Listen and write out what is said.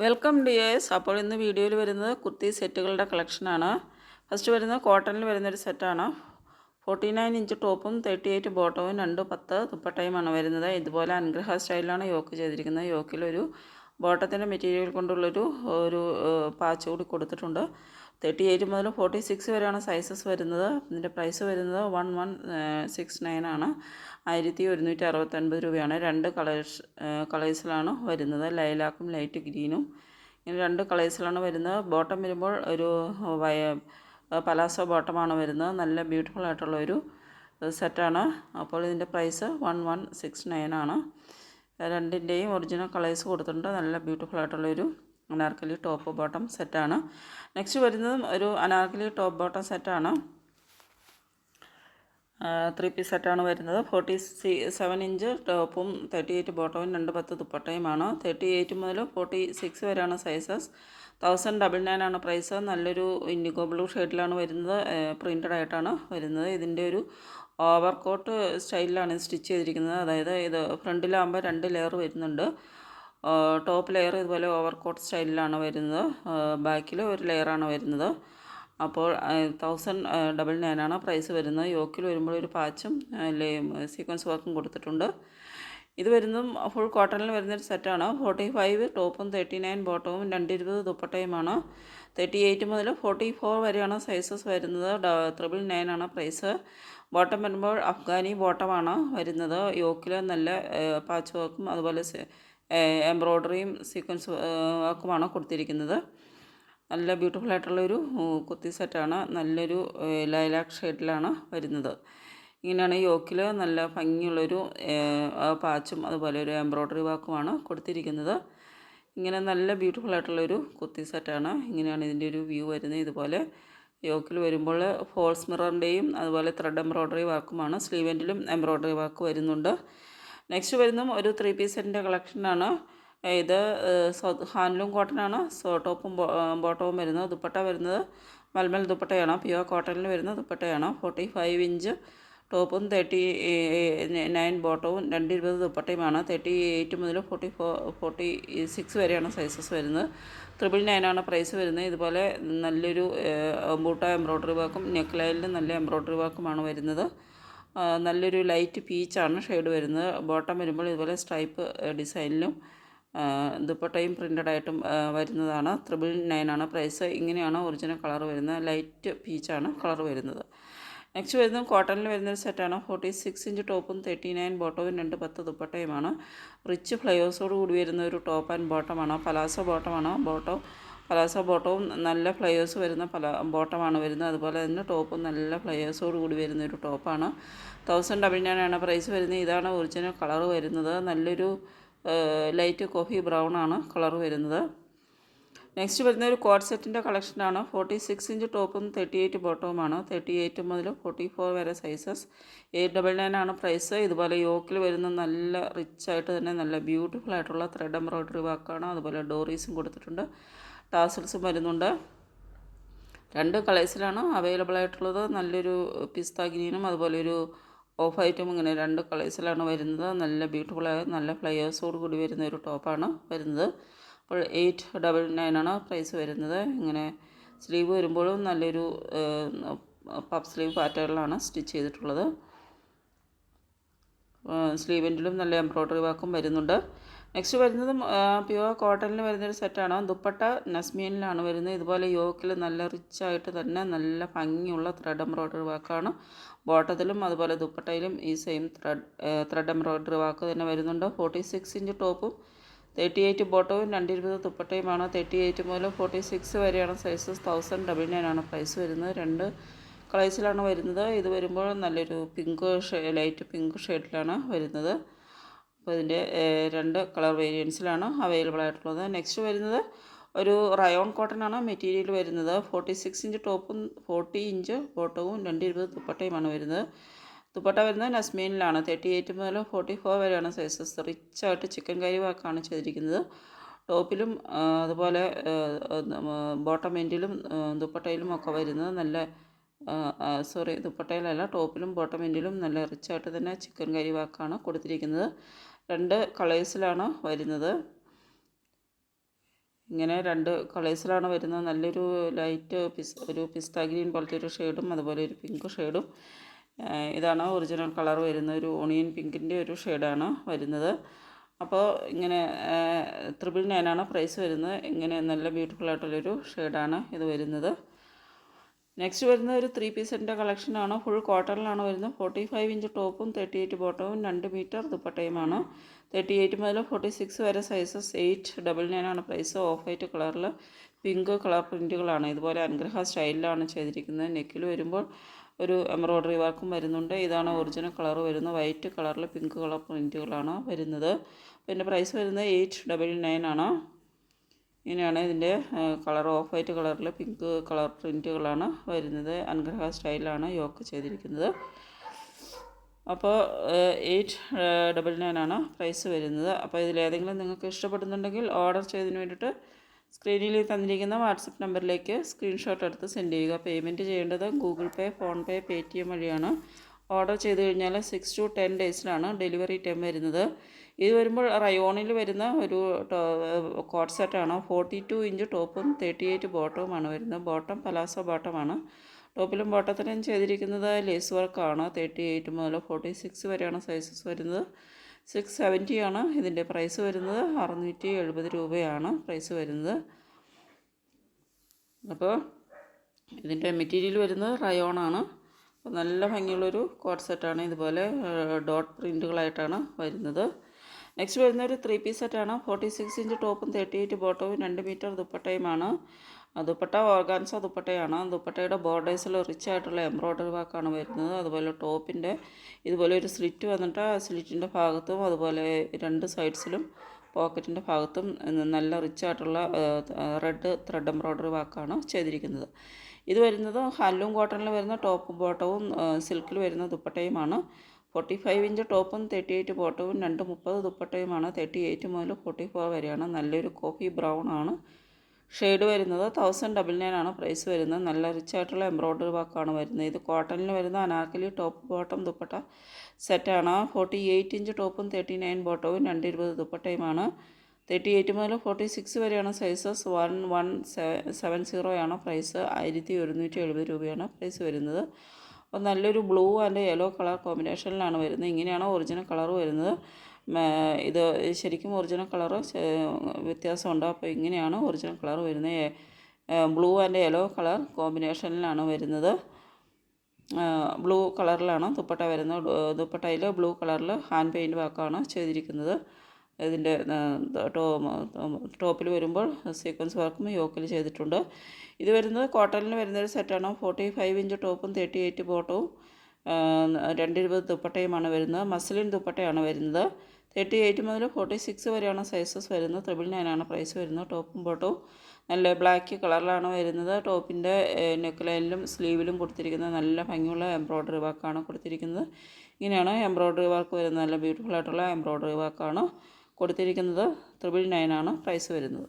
Welcome dears. അപ്പോൾ ഇന്ന് വീഡിയോയിൽ വരുന്നത് കുർത്തി സെറ്റുകളുടെ കളക്ഷനാണ്. ഫസ്റ്റ് വരുന്നത് കോട്ടണിൽ വരുന്നൊരു സെറ്റാണ്. 49 ഇഞ്ച് ടോപ്പും 38 ബോട്ടവും 210 ദുപ്പട്ടയുമാണ് വരുന്നത്. ഇതുപോലെ അനുഗ്രഹ സ്റ്റൈലിലാണ് യോക്ക് ചെയ്തിരിക്കുന്നത്. യോക്കിലൊരു ബോട്ടത്തിൻ്റെ മെറ്റീരിയൽ കൊണ്ടുള്ളൊരു ഒരു പാച്ച് കൂടി കൊടുത്തിട്ടുണ്ട്. 38 മുതൽ 46 വരെയാണ് സൈസസ് വരുന്നത്. ഇതിൻ്റെ പ്രൈസ് വരുന്നത് 1169 ആണ്. 1169 രൂപയാണ്. രണ്ട് കളേഴ്സിലാണ് വരുന്നത്, ലൈലാക്കും ലൈറ്റ് ഗ്രീനും. ഇങ്ങനെ രണ്ട് കളേഴ്സിലാണ് വരുന്നത്. ബോട്ടം വരുമ്പോൾ ഒരു പലാസോ ബോട്ടമാണ് വരുന്നത്. നല്ല ബ്യൂട്ടിഫുൾ ആയിട്ടുള്ള ഒരു സെറ്റാണ്. അപ്പോൾ ഇതിൻ്റെ പ്രൈസ് 1169 ആണ്. രണ്ടിൻ്റെയും ഒറിജിനൽ കളേഴ്സ് കൊടുത്തിട്ടുണ്ട്. നല്ല ബ്യൂട്ടിഫുൾ ആയിട്ടുള്ളൊരു അനാർക്കലി ടോപ്പ് ബോട്ടം സെറ്റാണ്. നെക്സ്റ്റ് വരുന്നതും ഒരു അനാർക്കലി ടോപ്പ് ബോട്ടം സെറ്റാണ്. 3 പീസ് സെറ്റാണ് വരുന്നത്. 47 ഇഞ്ച് ടോപ്പും 38 ബോട്ടവും 210 ദുപ്പട്ടയുമാണ്. 38 മുതൽ 46 വരെയാണ് സൈസസ്. 1099 ആണ് പ്രൈസ്. നല്ലൊരു ഇൻഡിഗോ ബ്ലൂ ഷെയ്ഡിലാണ് വരുന്നത്. പ്രിൻ്റഡ് ആയിട്ടാണ് വരുന്നത്. ഇതിൻ്റെ ഒരു ഓവർകോട്ട് സ്റ്റൈലിലാണ് സ്റ്റിച്ച് ചെയ്തിരിക്കുന്നത്. അതായത് ഇത് ഫ്രണ്ടിലാകുമ്പോൾ 2 ലെയർ വരുന്നുണ്ട്. ടോപ്പ് ലെയർ ഇതുപോലെ ഓവർകോട്ട് സ്റ്റൈലിലാണ് വരുന്നത്. ബാക്കിൽ ഒരു ലെയറാണ് വരുന്നത്. അപ്പോൾ 1099 ആണ് പ്രൈസ് വരുന്നത്. യോക്കിൽ വരുമ്പോൾ ഒരു പാച്ചും സീക്വൻസ് വർക്കും കൊടുത്തിട്ടുണ്ട്. ഇത് വരുന്നതും ഫുൾ കോട്ടണിൽ വരുന്നൊരു സെറ്റാണ്. 45 ടോപ്പും 39 ബോട്ടവും 220 ദുപ്പട്ടയുമാണ്. 38 മുതൽ 44 വരെയാണ് സൈസസ് വരുന്നത്. 999 ആണ് പ്രൈസ്. ബോട്ടം വരുമ്പോൾ അഫ്ഗാനി ബോട്ടമാണ് വരുന്നത്. യോക്കിൽ നല്ല പാച്ച് വർക്കും അതുപോലെ എംബ്രോയ്ഡറിയും സീക്വൻസ് വർക്കുമാണ് കൊടുത്തിരിക്കുന്നത്. നല്ല ബ്യൂട്ടിഫുൾ ആയിട്ടുള്ളൊരു കുർത്തി സെറ്റാണ്. നല്ലൊരു ലൈലാക്ക് ഷെയ്ഡിലാണ് വരുന്നത്. ഇങ്ങനെയാണ് യോക്കിൽ നല്ല ഭംഗിയുള്ളൊരു പാച്ചും അതുപോലെ ഒരു എംബ്രോയ്ഡറി വർക്കുമാണ് കൊടുത്തിരിക്കുന്നത്. ഇങ്ങനെ നല്ല ബ്യൂട്ടിഫുൾ ആയിട്ടുള്ളൊരു കുർത്തി സെറ്റാണ്. ഇങ്ങനെയാണ് ഇതിൻ്റെ ഒരു വ്യൂ വരുന്നത്. ഇതുപോലെ യോക്കിൽ വരുമ്പോൾ ഫോൾസ് മിററിൻ്റെയും അതുപോലെ ത്രെഡ് എംബ്രോയ്ഡറി വർക്കുമാണ്. സ്ലീവെൻറ്റിലും എംബ്രോയ്ഡറി വർക്ക് വരുന്നുണ്ട്. നെക്സ്റ്റ് വരുന്നതും ഒരു 3 പീസ് സെറ്റിൻ്റെ കളക്ഷനാണ്. ഇത് ഹാൻഡ്ലൂം കോട്ടനാണ്. ടോപ്പും ബോട്ടവും വരുന്നത്. ദുപ്പട്ട വരുന്നത് മൽമൽ ദുപ്പട്ടയാണ്. പ്യുവർ കോട്ടണിൽ വരുന്ന ദുപ്പട്ടയാണ്. 45 ഇഞ്ച് ടോപ്പും 39 ബോട്ടവും 220 ദുപ്പട്ടയുമാണ്. 38 മുതൽ 46 വരെയാണ് സൈസസ് വരുന്നത്. 999 ആണ് പ്രൈസ് വരുന്നത്. ഇതുപോലെ നല്ലൊരു ബൂട്ട എംബ്രോയ്ഡറി വർക്കും നെക്ക് ലൈനിലും നല്ല എംബ്രോയ്ഡറി വർക്കുമാണ് വരുന്നത്. നല്ലൊരു ലൈറ്റ് പീച്ചാണ് ഷെയ്ഡ് വരുന്നത്. ബോട്ടം വരുമ്പോൾ ഇതുപോലെ സ്ട്രൈപ്പ് ഡിസൈനിലും ദുപ്പട്ടയും പ്രിൻ്റഡ് ആയിട്ടും വരുന്നതാണ്. 999 ആണ് പ്രൈസ്. ഇങ്ങനെയാണ് ഒറിജിനൽ കളർ വരുന്നത്. ലൈറ്റ് പീച്ചാണ് കളർ വരുന്നത്. നെക്സ്റ്റ് വരുന്നത് കോട്ടണിൽ വരുന്നൊരു സെറ്റാണ്. 46 ഇഞ്ച് ടോപ്പും 39 ബോട്ടവും 210 ദുപ്പട്ടയുമാണ്. റിച്ച് ഫ്ലയേഴ്സോട് കൂടി വരുന്ന ഒരു ടോപ്പ് ആൻഡ് ബോട്ടമാണ്. പലാസോ ബോട്ടമാണ്. പലാസോ ബോട്ടവും നല്ല ഫ്ലയേഴ്സ് വരുന്ന ബോട്ടമാണ് വരുന്നത്. അതുപോലെ തന്നെ ടോപ്പും നല്ല ഫ്ലയേഴ്സോട് കൂടി വരുന്ന ഒരു ടോപ്പാണ്. 1099 ആണ് പ്രൈസ് വരുന്നത്. ഇതാണ് ഒറിജിനൽ കളർ വരുന്നത്. നല്ലൊരു ലൈറ്റ് കോഫി ബ്രൗൺ ആണ് കളർ വരുന്നത്. നെക്സ്റ്റ് വരുന്ന ഒരു കോഡ് സെറ്റിൻ്റെ കളക്ഷനാണ്. 46 ഇഞ്ച് ടോപ്പും 38 ബോട്ടവുമാണ്. 38 മുതൽ 44 വരെ സൈസസ്. 899 ആണ് പ്രൈസ്. ഇതുപോലെ യോക്കിൽ വരുന്ന നല്ല റിച്ച് ആയിട്ട് തന്നെ നല്ല ബ്യൂട്ടിഫുൾ ആയിട്ടുള്ള ത്രെഡ് എംബ്രോയ്ഡറി വർക്കാണ്. അതുപോലെ ഡോറീസും കൊടുത്തിട്ടുണ്ട്. ടാസൽസും വരുന്നുണ്ട്. രണ്ട് കളേഴ്സിലാണ് അവൈലബിൾ ആയിട്ടുള്ളത്. നല്ലൊരു പിസ്ത ഗ്രീനും അതുപോലെ ഒരു ഓഫ് വൈറ്റും, ഇങ്ങനെ രണ്ട് കളേഴ്സിലാണ് വരുന്നത്. നല്ല ബ്യൂട്ടിഫുള്ളായ നല്ല ഫ്ലയേഴ്സോട് കൂടി വരുന്ന ഒരു ടോപ്പാണ് വരുന്നത്. അപ്പോൾ 899 ആണ് പ്രൈസ് വരുന്നത്. ഇങ്ങനെ സ്ലീവ് വരുമ്പോഴും നല്ലൊരു പഫ് സ്ലീവ് പാറ്റേണിലാണ് സ്റ്റിച്ച് ചെയ്തിട്ടുള്ളത്. സ്ലീവെൻറ്റിലും നല്ല എംബ്രോയ്ഡറി വർക്കും വരുന്നുണ്ട്. നെക്സ്റ്റ് വരുന്നതും പ്യുവർ കോട്ടണിൽ വരുന്നൊരു സെറ്റാണ്. ദുപ്പട്ട നസ്മീനിലാണ് വരുന്നത്. ഇതുപോലെ യോക്കിൽ നല്ല റിച്ചായിട്ട് തന്നെ നല്ല ഭംഗിയുള്ള ത്രെഡ് എംബ്രോയ്ഡറി വർക്കാണ്. ബോട്ടത്തിലും അതുപോലെ ദുപ്പട്ടയിലും ഈ സെയിം ത്രെഡ് എംബ്രോയ്ഡറി വർക്ക് തന്നെ വരുന്നുണ്ട്. 46 ഇഞ്ച് ടോപ്പും 38 ബോട്ടവും 220 ദുപ്പട്ടയുമാണ്. 38 മുതൽ 46 വരെയാണ് സൈസസ്. 1099 ആണ് പ്രൈസ് വരുന്നത്. രണ്ട് കളേഴ്സിലാണ് വരുന്നത്. ഇത് വരുമ്പോൾ നല്ലൊരു ലൈറ്റ് പിങ്ക് ഷെയ്ഡിലാണ് വരുന്നത്. അപ്പോൾ ഇതിൻ്റെ രണ്ട് കളർ വേരിയൻസിലാണ് അവൈലബിൾ ആയിട്ടുള്ളത്. നെക്സ്റ്റ് വരുന്നത് ഒരു റയോൺ കോട്ടൺ ആണ് മെറ്റീരിയൽ വരുന്നത്. 46 ഇഞ്ച് ടോപ്പും 40 ഇഞ്ച് ബോട്ടവും 220 ദുപ്പട്ടയുമാണ് വരുന്നത്. ദുപ്പട്ട വരുന്നത് നസ്മീനിലാണ്. 38 മുതൽ 44 വരെയാണ് സൈസസ്. റിച്ചായിട്ട് ചിക്കൻ കറി വർക്കാണ് ചെയ്തിരിക്കുന്നത്. ടോപ്പിലും അതുപോലെ ബോട്ടം എൻഡിലും ദുപ്പട്ടയിലും ഒക്കെ വരുന്നത് നല്ല ദുപ്പട്ടയിലല്ല, ടോപ്പിലും ബോട്ടം എൻഡിലും നല്ല റിച്ചായിട്ട് തന്നെ ചിക്കൻ കറി വർക്കാണ് കൊടുത്തിരിക്കുന്നത്. രണ്ട് കളേഴ്സിലാണ് വരുന്നത്. ഇങ്ങനെ 2 കളേഴ്സിലാണ് വരുന്നത്. നല്ലൊരു ലൈറ്റ് ഒരു പിസ്ത ഗ്രീൻ പോലത്തെ ഒരു ഷെയ്ഡും അതുപോലെ ഒരു പിങ്ക് ഷെയ്ഡും. ഇതാണ് ഒറിജിനൽ കളർ വരുന്നത്. ഒരു ഓണിയൻ പിങ്കിൻ്റെ ഒരു ഷെയ്ഡാണ് വരുന്നത്. അപ്പോൾ ഇങ്ങനെ 999 പ്രൈസ് വരുന്നത്. ഇങ്ങനെ നല്ല ബ്യൂട്ടിഫുൾ ആയിട്ടുള്ളൊരു ഷെയ്ഡാണ് ഇത് വരുന്നത്. നെക്സ്റ്റ് വരുന്നത് ഒരു 3 പീസിൻ്റെ കളക്ഷനാണ്. ഫുൾ കോട്ടണിലാണ് വരുന്നത്. 45 ഇഞ്ച് ടോപ്പും 38 ബോട്ടവും 2 മീറ്റർ ദുപ്പട്ടയുമാണ്. 38 മുതൽ 46 വരെ സൈസസ്. 899 പ്രൈസ്. ഓഫ് വൈറ്റ് കളറിൽ പിങ്ക് കളർ പ്രിൻറ്റുകളാണ്. ഇതുപോലെ അനുഗ്രഹ സ്റ്റൈലിലാണ് ചെയ്തിരിക്കുന്നത്. നെക്കിൽ വരുമ്പോൾ ഒരു എംബ്രോയ്ഡറി വർക്കും വരുന്നുണ്ട്. ഇതാണ് ഒറിജിനൽ കളർ വരുന്നത്. വൈറ്റ് കളറിൽ പിങ്ക് കളർ പ്രിൻറ്റുകളാണ് വരുന്നത്. പിന്നെ പ്രൈസ് വരുന്നത് 899 ആണ്. ഇങ്ങനെയാണ് ഇതിൻ്റെ കളർ. ഓഫ് വൈറ്റ് കളറിൽ പിങ്ക് കളർ പ്രിൻറ്റുകളാണ് വരുന്നത്. അനുഗ്രഹ സ്റ്റൈലാണ് യോക്ക് ചെയ്തിരിക്കുന്നത്. അപ്പോൾ 899 പ്രൈസ് വരുന്നത്. അപ്പോൾ ഇതിലേതെങ്കിലും നിങ്ങൾക്ക് ഇഷ്ടപ്പെടുന്നുണ്ടെങ്കിൽ ഓർഡർ ചെയ്തതിന് വേണ്ടിയിട്ട് സ്ക്രീനിൽ തന്നിരിക്കുന്ന വാട്സപ്പ് നമ്പറിലേക്ക് സ്ക്രീൻഷോട്ട് എടുത്ത് സെൻഡ് ചെയ്യുക. പേയ്മെൻറ്റ് ചെയ്യേണ്ടത് ഗൂഗിൾ പേ, ഫോൺപേ, പേടിഎം വഴിയാണ്. ഓർഡർ ചെയ്ത് കഴിഞ്ഞാൽ 6 to 10 ഡേയ്സിലാണ് ഡെലിവറി ടൈം വരുന്നത്. ഇത് വരുമ്പോൾ റയോണിൽ വരുന്ന ഒരു കോട്ട് സെറ്റാണ്. 42 ഇഞ്ച് ടോപ്പും 38 ബോട്ടവുമാണ് വരുന്നത്. Bottom palazzo ബോട്ടമാണ്. ടോപ്പിലും ബോട്ടത്തിലും ചെയ്തിരിക്കുന്നത് ലേസ് വർക്കാണ്. 38 മുതൽ 46 വരെയാണ് സൈസസ് വരുന്നത്. 670 ആണ് ഇതിൻ്റെ പ്രൈസ് വരുന്നത്. 670 രൂപയാണ് പ്രൈസ് വരുന്നത്. അപ്പോൾ ഇതിൻ്റെ മെറ്റീരിയൽ വരുന്നത് റയോണാണ്. അപ്പോൾ നല്ല ഭംഗിയുള്ളൊരു കോട്ട് സെറ്റാണ്. ഇതുപോലെ ഡോട്ട് പ്രിൻറ്റുകളായിട്ടാണ് വരുന്നത്. നെക്സ്റ്റ് വരുന്ന ഒരു 3 പീസ് സെറ്റാണ്. 46 ഇഞ്ച് ടോപ്പും 38 ബോട്ടവും 2 മീറ്റർ ദുപ്പട്ടയുമാണ്. ദുപ്പട്ട ഓർഗാൻസ ദുപ്പട്ടയാണ്. ദുപ്പട്ടയുടെ ബോർഡേഴ്സിൽ റിച്ച് ആയിട്ടുള്ള എംബ്രോയ്ഡറി വർക്കാണ് വരുന്നത്. അതുപോലെ ടോപ്പിൻ്റെ ഇതുപോലെ ഒരു സ്ലിറ്റ് വന്നിട്ട് ആ സ്ലിറ്റിൻ്റെ ഭാഗത്തും അതുപോലെ 2 സൈഡ്സിലും പോക്കറ്റിൻ്റെ ഭാഗത്തും നല്ല റിച്ച് ആയിട്ടുള്ള റെഡ് ത്രെഡ് എംബ്രോയ്ഡറി വർക്കാണ് ചെയ്തിരിക്കുന്നത്. ഇത് വരുന്നത് ഹാൻഡ്ലൂം കോട്ടണിൽ വരുന്ന ടോപ്പ് ബോട്ടവും സിൽക്കിൽ വരുന്ന ദുപ്പട്ടയുമാണ്. 45 ഇഞ്ച് ടോപ്പും 38 ബോട്ടവും 230 ദുപ്പട്ടയുമാണ്. 38 മുതൽ 44 വരെയാണ്. നല്ലൊരു കോഫി ബ്രൗൺ ആണ് ഷെയ്ഡ് വരുന്നത്. 1099 പ്രൈസ് വരുന്നത്. നല്ല റിച്ച് ആയിട്ടുള്ള എംബ്രോയ്ഡറി വർക്കാണ് വരുന്നത്. ഇത് കോട്ടണിൽ വരുന്ന അനാർക്കലി ടോപ്പ് ബോട്ടം ദുപ്പട്ട സെറ്റാണ്. 48 ഇഞ്ച് ടോപ്പും 39 ബോട്ടവും 220 ദുപ്പട്ടയുമാണ്. 38 മുതൽ 46 വരെയാണ് സൈസസ്. 1170 പ്രൈസ്. 1170 രൂപയാണ് പ്രൈസ് വരുന്നത്. അപ്പോൾ നല്ലൊരു ബ്ലൂ ആൻഡ് യെല്ലോ കളർ കോമ്പിനേഷനിലാണ് വരുന്നത്. ഇങ്ങനെയാണ് ഒറിജിനൽ കളർ വരുന്നത്. ഇത് ശരിക്കും ഒറിജിനൽ കളർ വ്യത്യാസമുണ്ട്. അപ്പോൾ ഇങ്ങനെയാണ് ഒറിജിനൽ കളർ വരുന്നത്. ബ്ലൂ ആൻഡ് യെല്ലോ കളർ കോമ്പിനേഷനിലാണ് വരുന്നത്. ബ്ലൂ കളറിലാണ് ദുപ്പട്ട വരുന്നത്. ദുപ്പട്ടയിൽ ബ്ലൂ കളറിൽ ഹാൻഡ് പെയിൻറ്റ് വർക്കാണ് ചെയ്തിരിക്കുന്നത്. ഇതിൻ്റെ ടോപ്പിൽ വരുമ്പോൾ സീക്വൻസ് വർക്കും യോക്കിൽ ചെയ്തിട്ടുണ്ട്. ഇത് വരുന്നത് കോട്ടണിൽ വരുന്നൊരു സെറ്റാണ്. 45 ഇഞ്ച് ടോപ്പും 38 ബോട്ടവും 220 ദുപ്പട്ടയുമാണ് വരുന്നത്. മസ്ലിൻ ദുപ്പട്ടയാണ് വരുന്നത്. 38 മുതൽ 46 വരെയാണ് സൈസസ് വരുന്നത്. 999 പ്രൈസ് വരുന്നത്. ടോപ്പും ബോട്ടവും നല്ല ബ്ലാക്ക് കളറിലാണ് വരുന്നത്. ടോപ്പിൻ്റെ നെക്ക് ലൈനിലും സ്ലീവിലും കൊടുത്തിരിക്കുന്നത് നല്ല ഭംഗിയുള്ള എംബ്രോയ്ഡറി വർക്കാണ് കൊടുത്തിരിക്കുന്നത്. ഇങ്ങനെയാണ് എംബ്രോയ്ഡറി വർക്ക് വരുന്നത്. നല്ല ബ്യൂട്ടിഫുൾ ആയിട്ടുള്ള എംബ്രോയ്ഡറി വർക്കാണ് കൊടുത്തിരിക്കുന്നത്. 999 പ്രൈസ് വരുന്നത്.